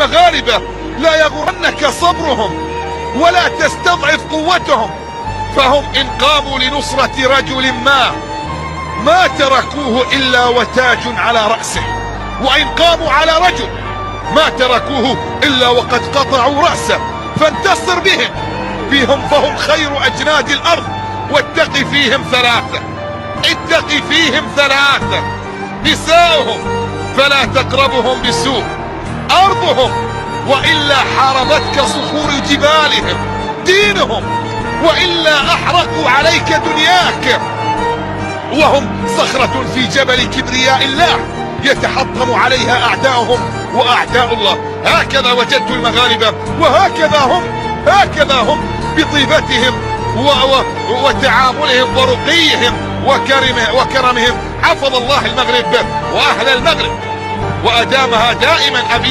المغاربة لا يغرنك صبرهم ولا تستضعف قوتهم، فهم إن قاموا لنصرة رجل ما تركوه إلا وتاج على رأسه، وإن قاموا على رجل ما تركوه إلا وقد قطعوا رأسه. فانتصر بهم فهم خير أجناد الأرض، واتق فيهم ثلاثة، اتق فيهم ثلاثة: نساؤهم فلا تقربهم بسوء، أرضهم وإلا حاربتك صخور جبالهم، دينهم وإلا أحرقوا عليك دنياك، وهم صخرة في جبل كبرياء الله يتحطم عليها أعداؤهم وأعداء الله. هكذا وجدت المغاربة، هكذا هم بطيبتهم وتعاملهم ورقيهم وكرمهم. حفظ الله المغرب وأهل المغرب وأدامها دائما أبي